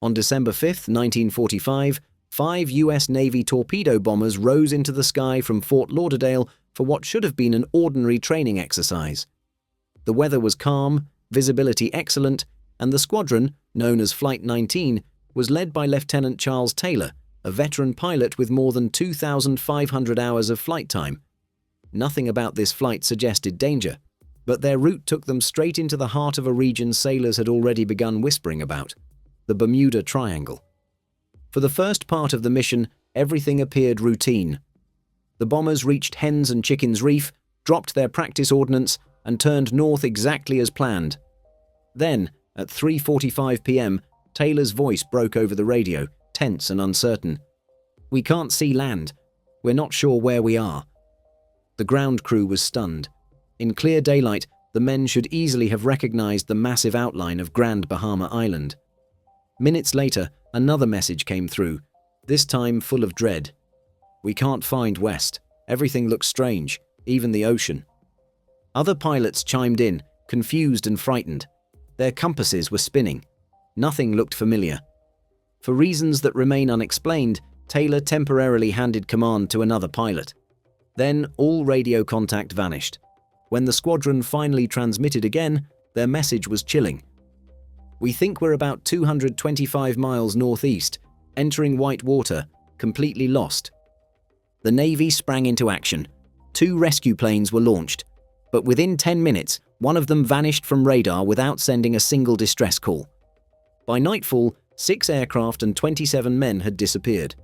On December 5, 1945, 5 US Navy torpedo bombers rose into the sky from Fort Lauderdale for what should have been an ordinary training exercise. The weather was calm, visibility excellent, and the squadron, known as Flight 19, was led by Lieutenant Charles Taylor, a veteran pilot with more than 2,500 hours of flight time. Nothing about this flight suggested danger, but their route took them straight into the heart of a region sailors had already begun whispering about: the Bermuda Triangle. For the first part of the mission, everything appeared routine. The bombers reached Hens and Chickens Reef, dropped their practice ordnance, and turned north exactly as planned. Then, at 3:45 p.m., Taylor's voice broke over the radio, tense and uncertain. "We can't see land. We're not sure where we are." The ground crew was stunned. In clear daylight, the men should easily have recognized the massive outline of Grand Bahama Island. Minutes later, another message came through, this time full of dread. "We can't find west. Everything looks strange, even the ocean." Other pilots chimed in, confused and frightened. Their compasses were spinning. Nothing looked familiar. For reasons that remain unexplained, Taylor temporarily handed command to another pilot. Then all radio contact vanished. When the squadron finally transmitted again, their message was chilling. "We think we're about 225 miles northeast, entering white water, completely lost." The Navy sprang into action. 2 rescue planes were launched, but within 10 minutes, one of them vanished from radar without sending a single distress call. By nightfall, 6 aircraft and 27 men had disappeared.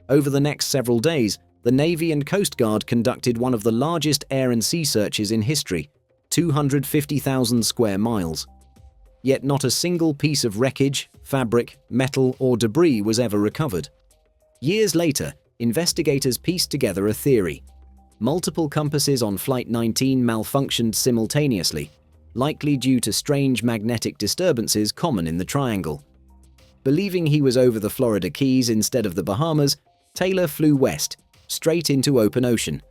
Over the next several days, the Navy and Coast Guard conducted one of the largest air and sea searches in history, 250,000 square miles. Yet not a single piece of wreckage, fabric, metal, or debris was ever recovered. Years later, investigators pieced together a theory. Multiple compasses on Flight 19 malfunctioned simultaneously, likely due to strange magnetic disturbances common in the triangle. Believing he was over the Florida Keys instead of the Bahamas, Taylor flew west, straight into open ocean.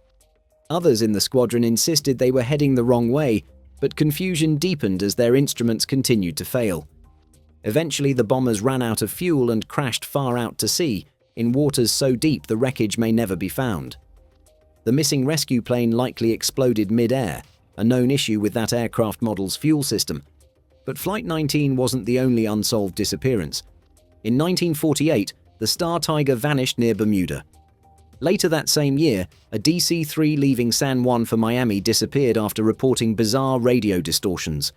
Others in the squadron insisted they were heading the wrong way, but confusion deepened as their instruments continued to fail. Eventually, the bombers ran out of fuel and crashed far out to sea, in waters so deep the wreckage may never be found. The missing rescue plane likely exploded mid-air, a known issue with that aircraft model's fuel system. But Flight 19 wasn't the only unsolved disappearance. In 1948, the Star Tiger vanished near Bermuda. Later that same year, a DC-3 leaving San Juan for Miami disappeared after reporting bizarre radio distortions.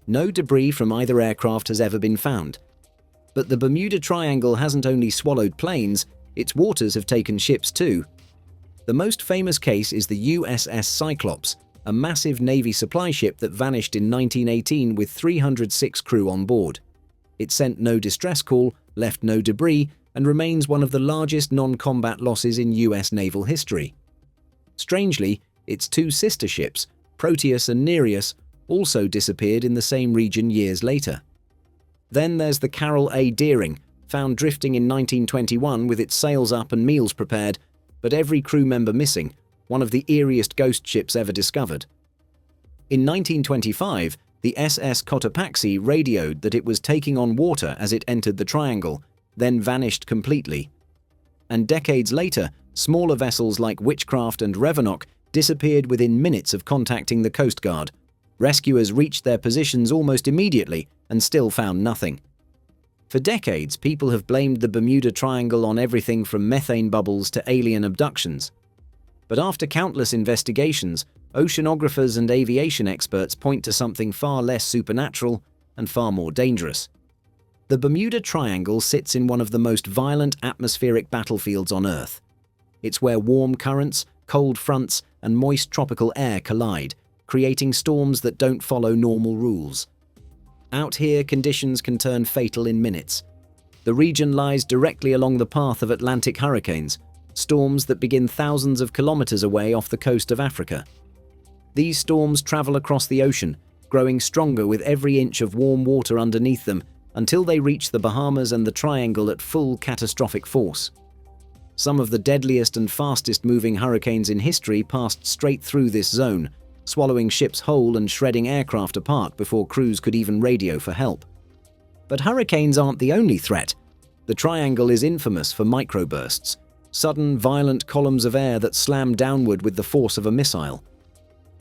No debris from either aircraft has ever been found. But the Bermuda Triangle hasn't only swallowed planes, its waters have taken ships too. The most famous case is the USS Cyclops, a massive Navy supply ship that vanished in 1918 with 306 crew on board. It sent no distress call, left no debris, and remains one of the largest non-combat losses in US naval history. Strangely, its 2 sister ships, Proteus and Nereus, also disappeared in the same region years later. Then there's the Carroll A. Deering, found drifting in 1921 with its sails up and meals prepared, but every crew member missing, one of the eeriest ghost ships ever discovered. In 1925, the SS Cotopaxi radioed that it was taking on water as it entered the triangle, then vanished completely. And decades later, smaller vessels like Witchcraft and Revenok disappeared within minutes of contacting the Coast Guard. Rescuers reached their positions almost immediately and still found nothing. For decades, people have blamed the Bermuda Triangle on everything from methane bubbles to alien abductions. But after countless investigations, oceanographers and aviation experts point to something far less supernatural and far more dangerous. The Bermuda Triangle sits in one of the most violent atmospheric battlefields on Earth. It's where warm currents, cold fronts, and moist tropical air collide, creating storms that don't follow normal rules. Out here, conditions can turn fatal in minutes. The region lies directly along the path of Atlantic hurricanes, storms that begin thousands of kilometers away off the coast of Africa. These storms travel across the ocean, growing stronger with every inch of warm water underneath them, until they reach the Bahamas and the Triangle at full catastrophic force. Some of the deadliest and fastest moving hurricanes in history passed straight through this zone, swallowing ships whole and shredding aircraft apart before crews could even radio for help. But hurricanes aren't the only threat. The triangle is infamous for microbursts, sudden, violent columns of air that slam downward with the force of a missile.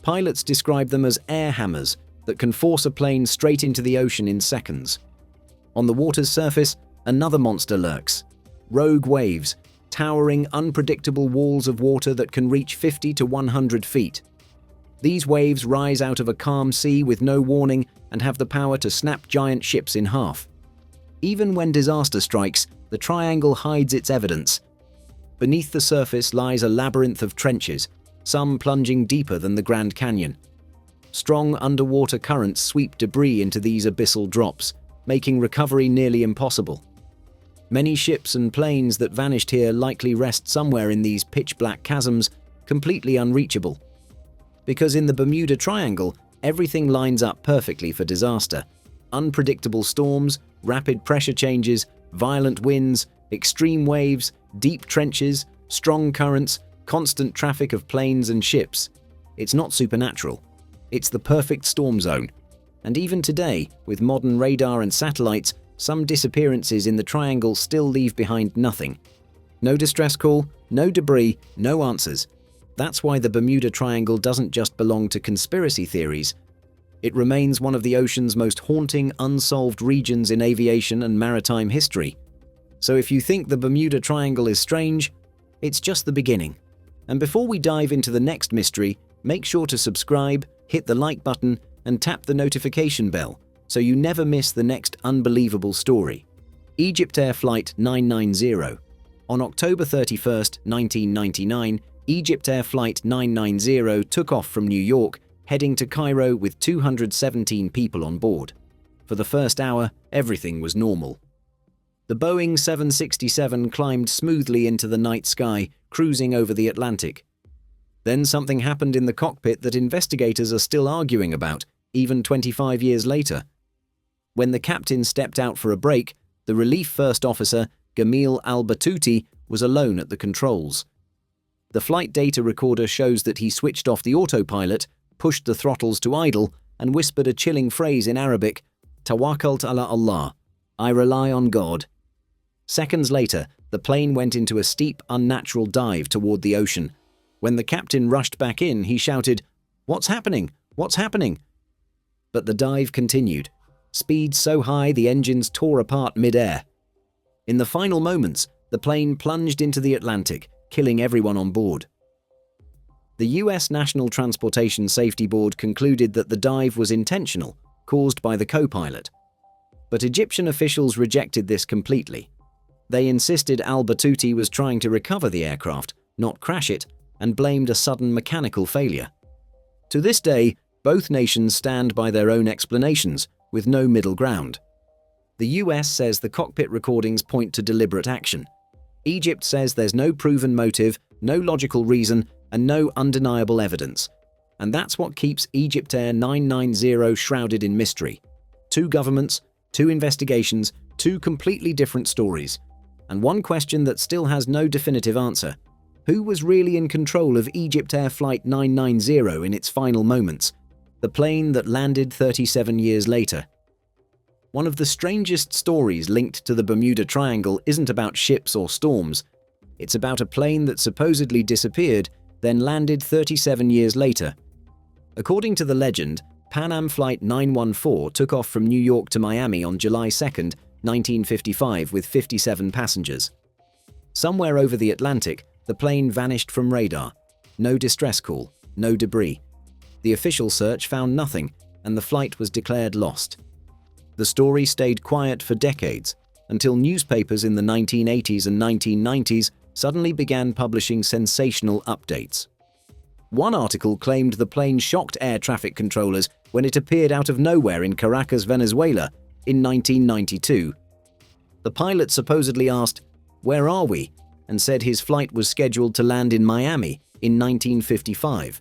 Pilots describe them as air hammers that can force a plane straight into the ocean in seconds. On the water's surface, another monster lurks. Rogue waves, towering, unpredictable walls of water that can reach 50 to 100 feet. These waves rise out of a calm sea with no warning and have the power to snap giant ships in half. Even when disaster strikes, the triangle hides its evidence. Beneath the surface lies a labyrinth of trenches, some plunging deeper than the Grand Canyon. Strong underwater currents sweep debris into these abyssal drops, making recovery nearly impossible. Many ships and planes that vanished here likely rest somewhere in these pitch-black chasms, completely unreachable. Because in the Bermuda Triangle, everything lines up perfectly for disaster. Unpredictable storms, rapid pressure changes, violent winds, extreme waves, deep trenches, strong currents, constant traffic of planes and ships. It's not supernatural. It's the perfect storm zone. And even today, with modern radar and satellites, some disappearances in the triangle still leave behind nothing. No distress call, no debris, no answers. That's why the Bermuda Triangle doesn't just belong to conspiracy theories. It remains one of the ocean's most haunting, unsolved regions in aviation and maritime history. So if you think the Bermuda Triangle is strange, it's just the beginning. And before we dive into the next mystery, make sure to subscribe, hit the like button, and tap the notification bell so you never miss the next unbelievable story. EgyptAir Flight 990. On October 31, 1999, EgyptAir Flight 990 took off from New York, heading to Cairo with 217 people on board. For the first hour, everything was normal. The Boeing 767 climbed smoothly into the night sky, cruising over the Atlantic. Then something happened in the cockpit that investigators are still arguing about, even 25 years later. When the captain stepped out for a break, the relief first officer, Gamil al-Batouti, was alone at the controls. The flight data recorder shows that he switched off the autopilot, pushed the throttles to idle, and whispered a chilling phrase in Arabic, "Tawakkalt ala Allah," I rely on God. Seconds later, the plane went into a steep, unnatural dive toward the ocean. When the captain rushed back in, he shouted, "What's happening? What's happening?" But the dive continued, speed so high the engines tore apart mid-air. In the final moments, the plane plunged into the Atlantic, killing everyone on board. The US National Transportation Safety Board concluded that the dive was intentional, caused by the co-pilot. But Egyptian officials rejected this completely. They insisted al-Batouti was trying to recover the aircraft, not crash it, and blamed a sudden mechanical failure. To this day, both nations stand by their own explanations, with no middle ground. The US says the cockpit recordings point to deliberate action. Egypt says there's no proven motive, no logical reason, and no undeniable evidence. And that's what keeps EgyptAir 990 shrouded in mystery. Two governments, two investigations, two completely different stories. And one question that still has no definitive answer. Who was really in control of EgyptAir Flight 990 in its final moments? The plane that landed 37 years later. One of the strangest stories linked to the Bermuda Triangle isn't about ships or storms. It's about a plane that supposedly disappeared, then landed 37 years later. According to the legend, Pan Am Flight 914 took off from New York to Miami on July 2, 1955 with 57 passengers. Somewhere over the Atlantic, the plane vanished from radar. No distress call, no debris. The official search found nothing, and the flight was declared lost. The story stayed quiet for decades, until newspapers in the 1980s and 1990s suddenly began publishing sensational updates. One article claimed the plane shocked air traffic controllers when it appeared out of nowhere in Caracas, Venezuela, in 1992. The pilot supposedly asked, "Where are we?" and said his flight was scheduled to land in Miami in 1955.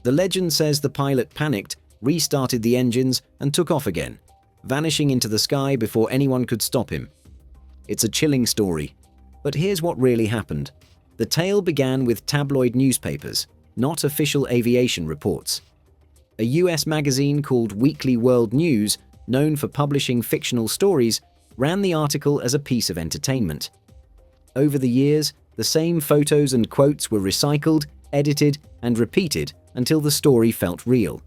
The legend says the pilot panicked, restarted the engines, and took off again, vanishing into the sky before anyone could stop him. It's a chilling story, but here's what really happened. The tale began with tabloid newspapers, not official aviation reports. A US magazine called Weekly World News known for publishing fictional stories, ran the article as a piece of entertainment. Over the years, the same photos and quotes were recycled, edited, and repeated until the story felt real.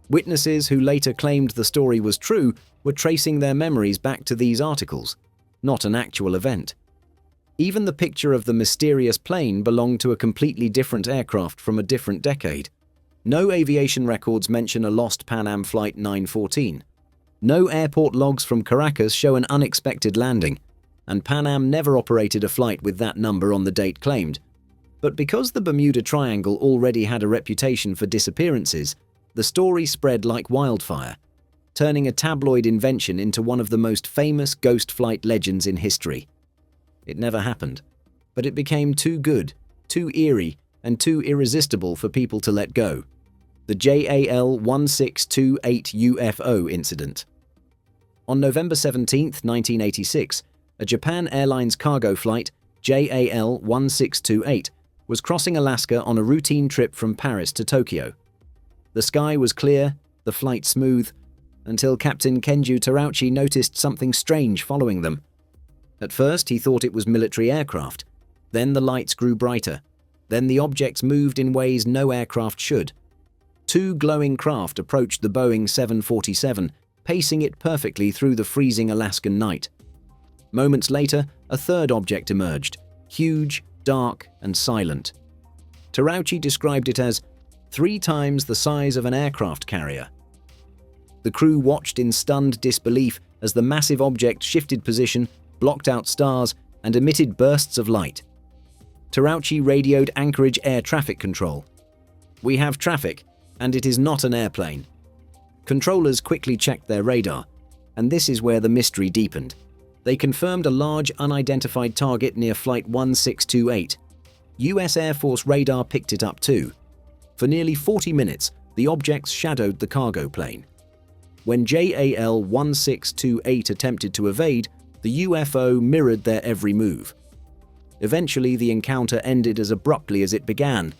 Witnesses who later claimed the story was true were tracing their memories back to these articles, not an actual event. Even the picture of the mysterious plane belonged to a completely different aircraft from a different decade. No aviation records mention a lost Pan Am Flight 914. No airport logs from Caracas show an unexpected landing, and Pan Am never operated a flight with that number on the date claimed. But because the Bermuda Triangle already had a reputation for disappearances, the story spread like wildfire, turning a tabloid invention into one of the most famous ghost flight legends in history. It never happened, but it became too good, too eerie, and too irresistible for people to let go. The JAL1628 UFO incident. On November 17, 1986, a Japan Airlines cargo flight, JAL1628, was crossing Alaska on a routine trip from Paris to Tokyo. The sky was clear, the flight smooth, until Captain Kenju Terauchi noticed something strange following them. At first, he thought it was military aircraft. Then the lights grew brighter. Then the objects moved in ways no aircraft should. Two glowing craft approached the Boeing 747, pacing it perfectly through the freezing Alaskan night. Moments later, a third object emerged, huge, dark, and silent. Terauchi described it as 3 times the size of an aircraft carrier. The crew watched in stunned disbelief as the massive object shifted position, blocked out stars, and emitted bursts of light. Terauchi radioed Anchorage Air Traffic Control. "We have traffic, and it is not an airplane." Controllers quickly checked their radar, and this is where the mystery deepened. They confirmed a large unidentified target near Flight 1628. US Air Force radar picked it up too. For nearly 40 minutes, the objects shadowed the cargo plane. When JAL1628 attempted to evade, the UFO mirrored their every move. Eventually, the encounter ended as abruptly as it began.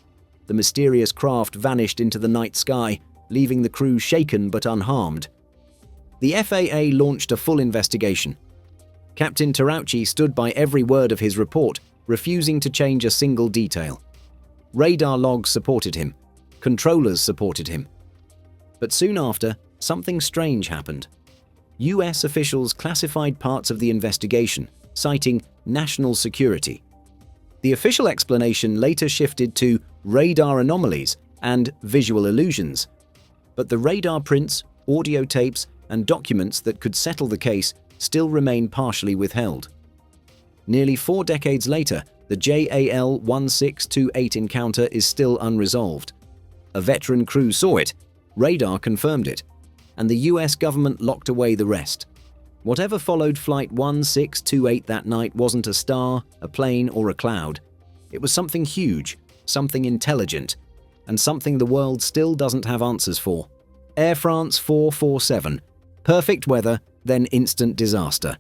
The mysterious craft vanished into the night sky, leaving the crew shaken but unharmed. The FAA launched a full investigation. Captain Terauchi stood by every word of his report, refusing to change a single detail. Radar logs supported him. Controllers supported him. But soon after, something strange happened. US officials classified parts of the investigation, citing national security. The official explanation later shifted to radar anomalies and visual illusions. But the radar prints, audio tapes, and documents that could settle the case still remain partially withheld. Nearly 4 decades later, the JAL1628 encounter is still unresolved. A veteran crew saw it, radar confirmed it, and the US government locked away the rest. Whatever followed Flight 1628 that night wasn't a star, a plane, or a cloud. It was something huge, something intelligent, and something the world still doesn't have answers for. Air France 447. Perfect weather, then instant disaster.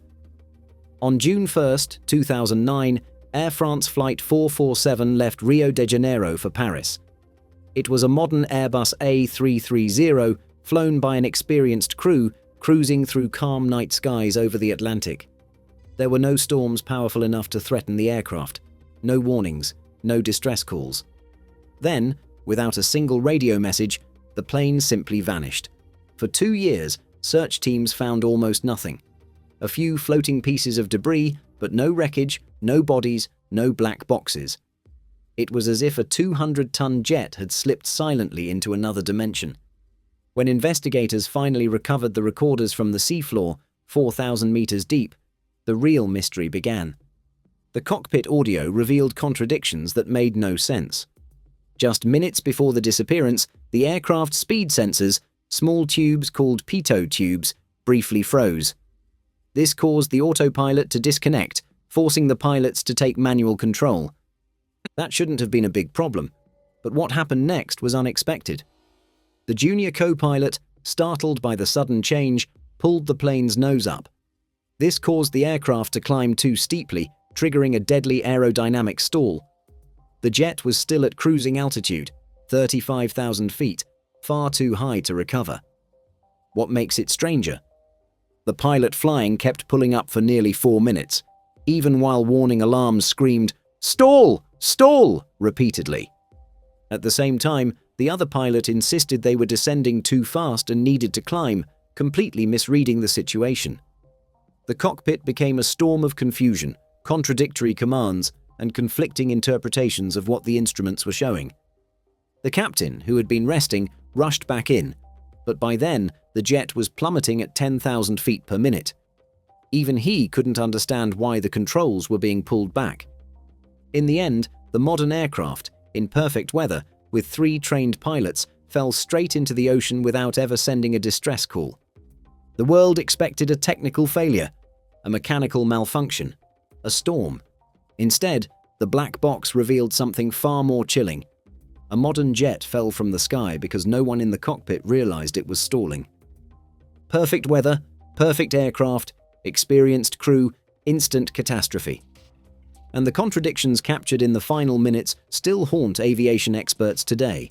On June 1, 2009, Air France Flight 447 left Rio de Janeiro for Paris. It was a modern Airbus A330 flown by an experienced crew cruising through calm night skies over the Atlantic. There were no storms powerful enough to threaten the aircraft, no warnings, no distress calls. Then, without a single radio message, the plane simply vanished. For 2 years, search teams found almost nothing. A few floating pieces of debris, but no wreckage, no bodies, no black boxes. It was as if a 200-ton jet had slipped silently into another dimension. When investigators finally recovered the recorders from the seafloor, 4,000 meters deep, the real mystery began. The cockpit audio revealed contradictions that made no sense. Just minutes before the disappearance, the aircraft's speed sensors, small tubes called pitot tubes, briefly froze. This caused the autopilot to disconnect, forcing the pilots to take manual control. That shouldn't have been a big problem, but what happened next was unexpected. The junior co-pilot, startled by the sudden change, pulled the plane's nose up. This caused the aircraft to climb too steeply, triggering a deadly aerodynamic stall. The jet was still at cruising altitude, 35,000 feet, far too high to recover. What makes it stranger The pilot flying kept pulling up for nearly 4 minutes, even while warning alarms screamed, "Stall! Stall!" repeatedly. At the same time, the other pilot insisted they were descending too fast and needed to climb, completely misreading the situation. The cockpit became a storm of confusion, contradictory commands, and conflicting interpretations of what the instruments were showing. The captain, who had been resting, rushed back in, but by then the jet was plummeting at 10,000 feet per minute. Even he couldn't understand why the controls were being pulled back. In the end, the modern aircraft, in perfect weather, with 3 trained pilots, fell straight into the ocean without ever sending a distress call. The world expected a technical failure, a mechanical malfunction, a storm. Instead, the black box revealed something far more chilling. A modern jet fell from the sky because no one in the cockpit realized it was stalling. Perfect weather, perfect aircraft, experienced crew, instant catastrophe. And the contradictions captured in the final minutes still haunt aviation experts today.